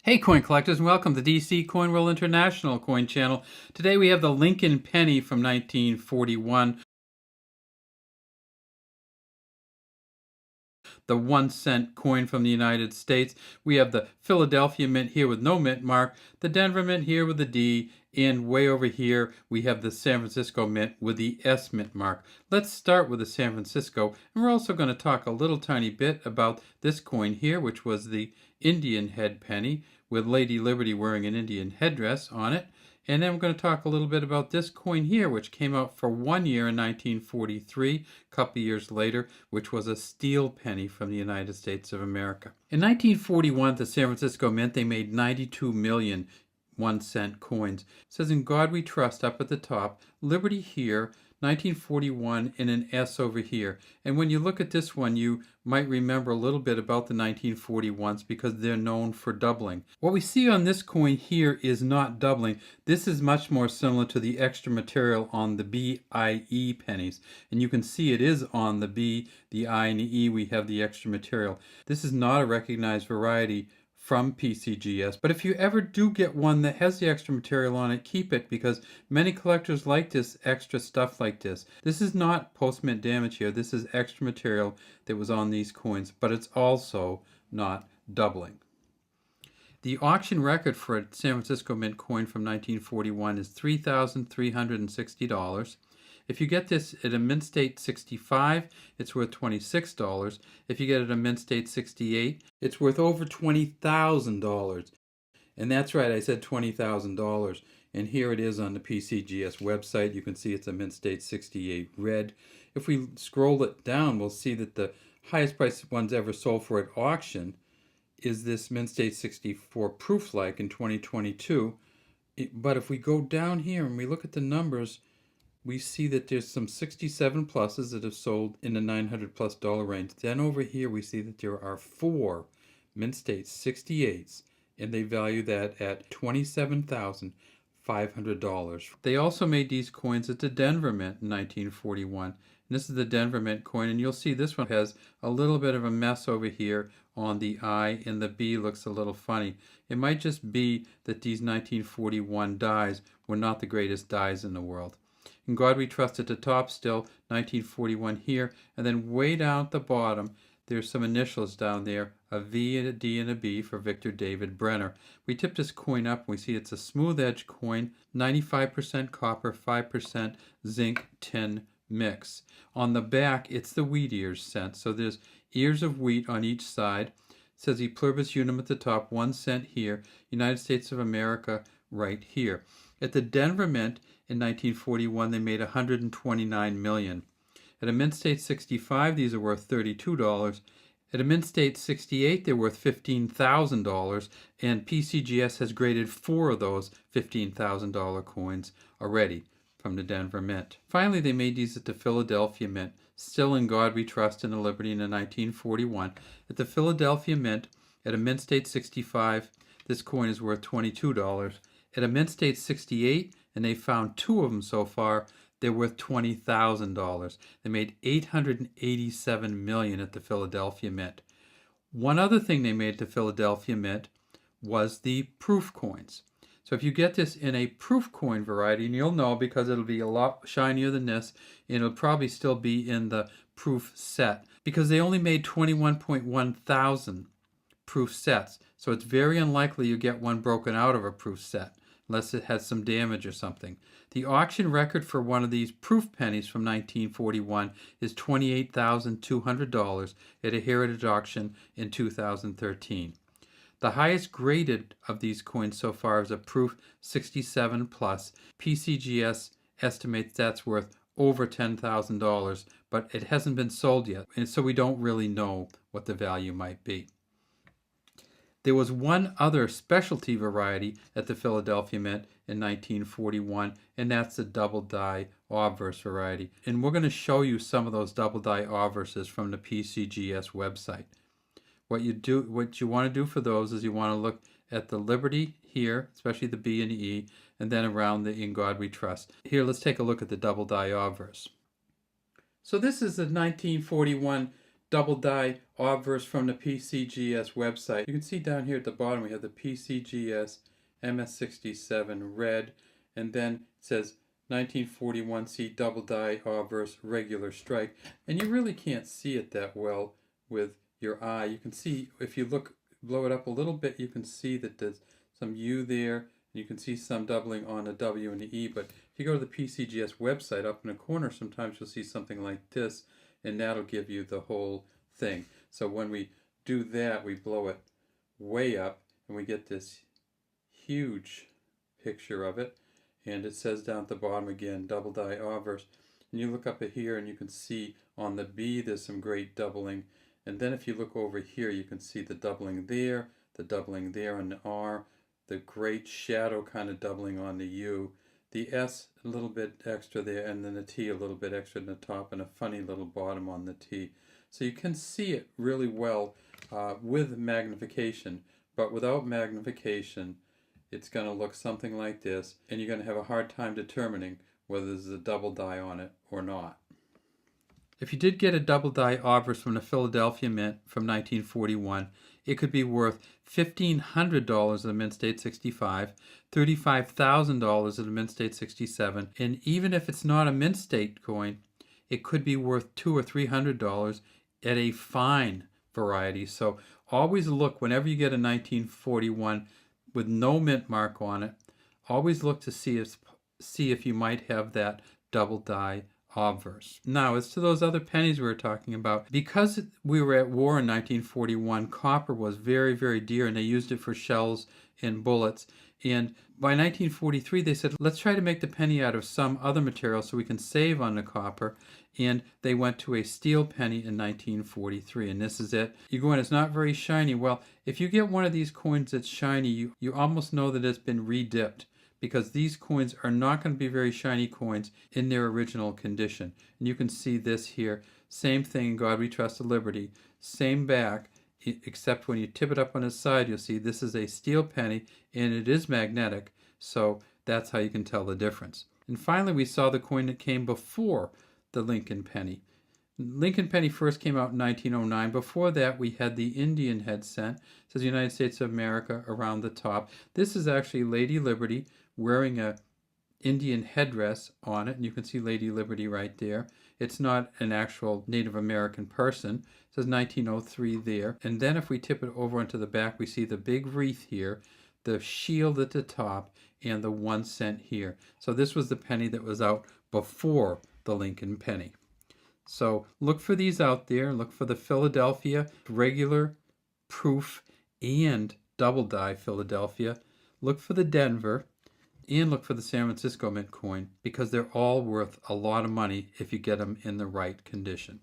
Hey coin collectors, and welcome to DC Coin World International Coin Channel. Today we have the Lincoln Penny from 1941, the 1-cent coin from the United States. We have the Philadelphia Mint here with no mint mark, the Denver Mint here with the D, and way over here we have the San Francisco Mint with the S mint mark. Let's start with the San Francisco, and we're also going to talk a little tiny bit about this coin here, which was the Indian head penny with Lady Liberty wearing an Indian headdress on it. And then we're going to talk a little bit about this coin here, which came out for 1 year in 1943, a couple years later, which was a steel penny from the United States of America. In 1941, at the San Francisco Mint, they made 92 million 1-cent coins. It says, "In God We Trust" up at the top, Liberty here, 1941, and an S over here. And when you look at this one, you might remember a little bit about the 1941s because they're known for doubling. What we see on this coin here is not doubling. This is much more similar to the extra material on the BIE pennies. And you can see it is on the B, the I, and the E, we have the extra material. This is not a recognized variety from PCGS, but if you ever do get one that has the extra material on it, keep it, because many collectors like this extra stuff like this. This is not post-mint damage here. This is extra material that was on these coins, but it's also not doubling. The auction record for a San Francisco Mint coin from 1941 is $3,360. If you get this at a Mint State 65, it's worth $26. If you get it at a Mint State 68, it's worth over $20,000. And that's right, I said $20,000. And here it is on the PCGS website. You can see it's a Mint State 68 red. If we scroll it down, we'll see that the highest price ones ever sold for at auction is this Mint State 64 proof-like in 2022. But if we go down here and we look at the numbers, we see that there's some 67 pluses that have sold in the $900+ range. Then over here we see that there are 4 Mint State 68s, and they value that at $27,500. They also made these coins at the Denver Mint in 1941. And this is the Denver Mint coin, and you'll see this one has a little bit of a mess over here on the I, and the B looks a little funny. It might just be that these 1941 dies were not the greatest dies in the world. In God We Trust at the top still, 1941 here, and then way down at the bottom, there's some initials down there, a V and a D and a B for Victor David Brenner. We tip this coin up and we see it's a smooth edge coin, 95% copper, 5% zinc tin mix. On the back, it's the wheat ears scent, so there's ears of wheat on each side. It says E Pluribus Unum at the top, 1 cent here, United States of America right here. At the Denver Mint in 1941, they made 129 million. At a Mint State 65, these are worth $32. At a Mint State 68, they're worth $15,000, and PCGS has graded 4 of those $15,000 coins already from the Denver Mint. Finally, they made these at the Philadelphia Mint, still In God We Trust and a Liberty in 1941. At the Philadelphia Mint, at a Mint State 65, this coin is worth $22. At a Mint State 68, and they found 2 of them so far, they're worth $20,000. They made $887 million at the Philadelphia Mint. One other thing they made at the Philadelphia Mint was the proof coins. So if you get this in a proof coin variety, and you'll know because it'll be a lot shinier than this, and it'll probably still be in the proof set, because they only made 21.1 thousand proof sets. So it's very unlikely you get one broken out of a proof set, unless it has some damage or something. The auction record for one of these proof pennies from 1941 is $28,200 at a Heritage auction in 2013. The highest graded of these coins so far is a proof 67 plus. PCGS estimates that's worth over $10,000, but it hasn't been sold yet, and so we don't really know what the value might be. There was one other specialty variety at the Philadelphia Mint in 1941, and that's the double die obverse variety. And we're going to show you some of those double die obverses from the PCGS website. What you want to do for those is you want to look at the Liberty here, especially the B and the E, and then around the In God We Trust. Here, let's take a look at the double die obverse. So this is the 1941 double die obverse from the PCGS website. You can see down here at the bottom we have the PCGS MS67 red, and then it says 1941 double die obverse regular strike, and you really can't see it that well with your eye. You can see, if you look, blow it up a little bit, you can see that there's some U there. You can see some doubling on the W and the E, but if you go to the PCGS website, up in the corner, sometimes you'll see something like this, and that'll give you the whole thing. So when we do that, we blow it way up, and we get this huge picture of it, and it says down at the bottom again, double die obverse. And you look up at here, and you can see on the B there's some great doubling, and then if you look over here, you can see the doubling there on the R, the great shadow kind of doubling on the U, the S a little bit extra there, and then the T a little bit extra in the top, and a funny little bottom on the T. So you can see it really well with magnification, but without magnification it's going to look something like this, and you're going to have a hard time determining whether there's a double die on it or not. If you did get a double die obverse from the Philadelphia Mint from 1941, it could be worth $1,500 at the Mint State 65, $35,000 at the Mint State 67, and even if it's not a Mint State coin, it could be worth $200 or $300 at a fine variety. So always look, whenever you get a 1941 with no mint mark on it, always look to see if you might have that double die obverse. Now, as to those other pennies we were talking about, because we were at war in 1941, copper was very, very dear, and they used it for shells and bullets. And by 1943, they said, let's try to make the penny out of some other material so we can save on the copper. And they went to a steel penny in 1943, and this is it. You go in, it's not very shiny. Well, if you get one of these coins that's shiny, you almost know that it's been re-dipped, because these coins are not going to be very shiny coins in their original condition. And you can see this here. Same thing in God We Trust of Liberty. Same back, except when you tip it up on the side, you'll see this is a steel penny, and it is magnetic. So that's how you can tell the difference. And finally, we saw the coin that came before the Lincoln penny. Lincoln penny first came out in 1909. Before that, we had the Indian head cent. It says United States of America around the top. This is actually Lady Liberty wearing a Indian headdress on it, and you can see Lady Liberty right there. It's not an actual Native American person. It says 1903 there. And then if we tip it over onto the back, we see the big wreath here, the shield at the top, and the 1 cent here. So this was the penny that was out before the Lincoln penny. So look for these out there. Look for the Philadelphia regular, proof, and double die Philadelphia. Look for the Denver, and look for the San Francisco Mint coin, because they're all worth a lot of money if you get them in the right condition.